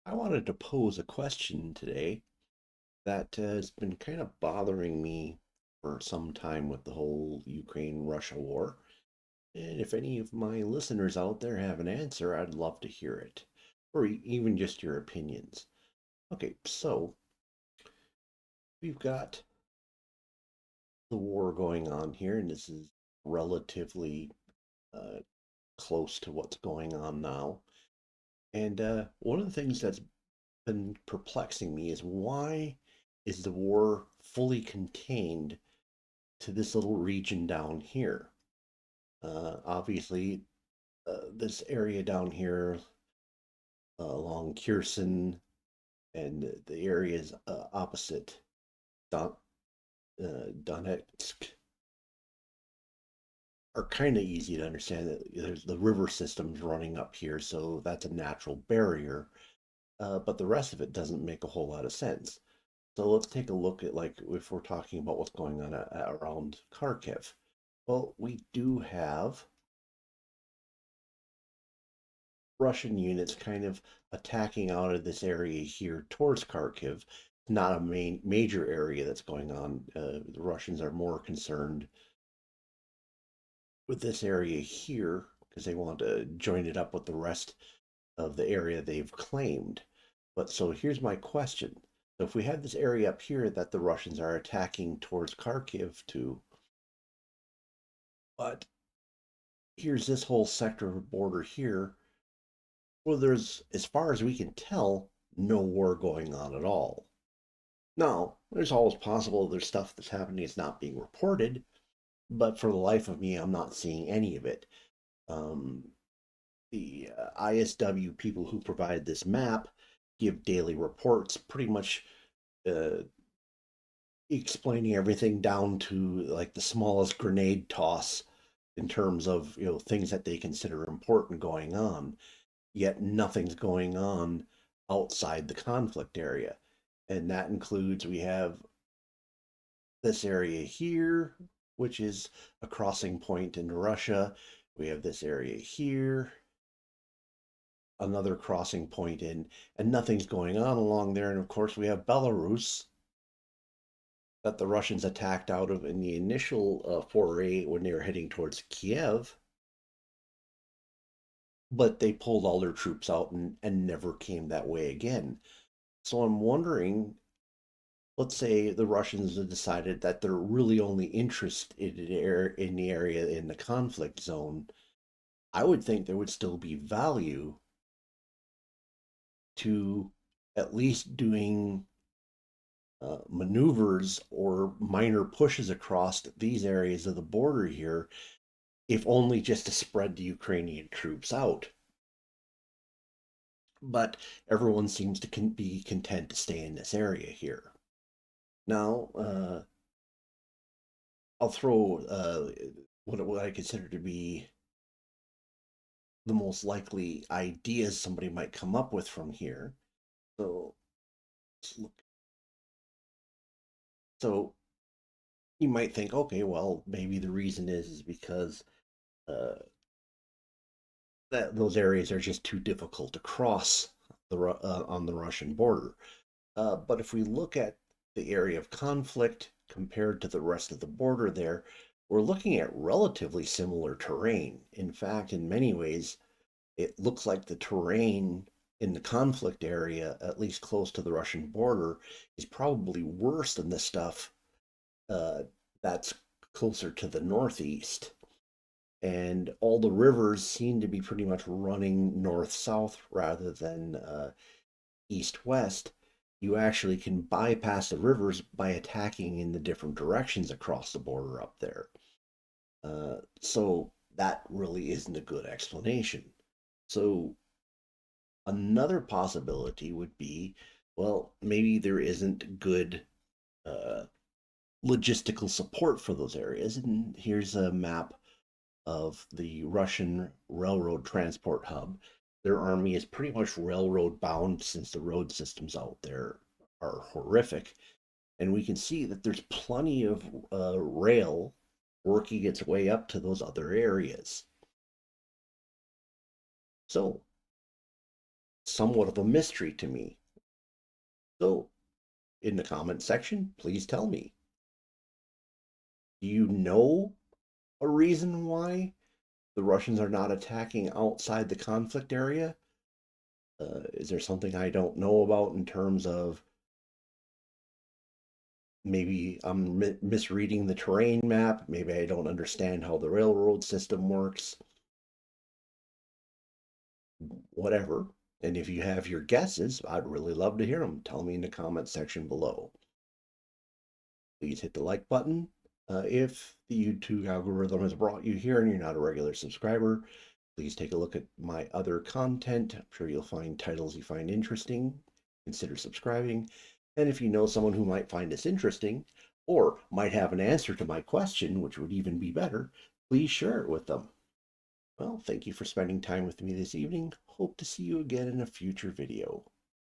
I wanted to pose a question today that has been kind of bothering me for some time with the whole Ukraine-Russia war. And if any of my listeners out there have an answer, I'd love to hear it, or even just your opinions. Okay, so we've got the war going on here, and this is relatively uh, close to what's going on now. And one of the things that's been perplexing me is why is the war fully contained to this little region down here? Obviously, this area down here along Kherson and the areas opposite Don, Donetsk are kind of easy to understand. That there's the river systems running up here, so that's a natural barrier. But the rest of it doesn't make a whole lot of sense. So let's take a look at, like, if we're talking about what's going on around Kharkiv. Well, we do have Russian units kind of attacking out of this area here towards Kharkiv. Not a major area that's going on. The Russians are more concerned with this area here because they want to join it up with the rest of the area they've claimed. But so here's my question. So if we have this area up here that the Russians are attacking towards Kharkiv to, but here's this whole sector of border here where there's, as far as we can tell, no war going on at all. Now, there's always possible there's stuff that's happening that's not being reported, but for the life of me, I'm not seeing any of it. Um, the ISW people who provide this map give daily reports, pretty much uh, explaining everything down to like the smallest grenade toss in terms of things that they consider important going on. Yet nothing's going on outside the conflict area, and that includes we have this area here, which is a crossing point into Russia. We have this area here, another crossing point in, and nothing's going on along there. And of course, we have Belarus that the Russians attacked out of in the initial foray when they were heading towards Kiev, but they pulled all their troops out and never came that way again. So I'm wondering, let's say the Russians have decided that they're really only interested in the area in the conflict zone. I would think there would still be value to at least doing maneuvers or minor pushes across these areas of the border here, if only just to spread the Ukrainian troops out. But everyone seems to be content to stay in this area here. Now, I'll throw what I consider to be the most likely ideas somebody might come up with from here. So let's look. So you might think, okay, well, maybe the reason is because uh, that those areas are just too difficult to cross on the Russian border. But if we look at the area of conflict compared to the rest of the border there, we're looking at relatively similar terrain. In fact, in many ways, it looks like the terrain in the conflict area, at least close to the Russian border, is probably worse than the stuff uh, that's closer to the northeast. And all the rivers seem to be pretty much running north south rather than east west. You actually can bypass the rivers by attacking in the different directions across the border up there. So that really isn't a good explanation. So another possibility would be, well, maybe there isn't good uh, logistical support for those areas. And here's a map of the Russian railroad transport hub. Their army is pretty much railroad bound since the road systems out there are horrific. And we can see that there's plenty of rail working its way up to those other areas. So somewhat of a mystery to me. So, in the comment section, please tell me, do you know a reason why the Russians are not attacking outside the conflict area? Is there something I don't know about in terms of maybe I'm misreading the terrain map? Maybe I don't understand how the railroad system works? Whatever. And if you have your guesses, I'd really love to hear them. Tell me in the comment section below. Please hit the like button. If the YouTube algorithm has brought you here and you're not a regular subscriber, please take a look at my other content. I'm sure you'll find titles you find interesting. Consider subscribing. And if you know someone who might find this interesting or might have an answer to my question, which would even be better, please share it with them. Well, thank you for spending time with me this evening. Hope to see you again in a future video.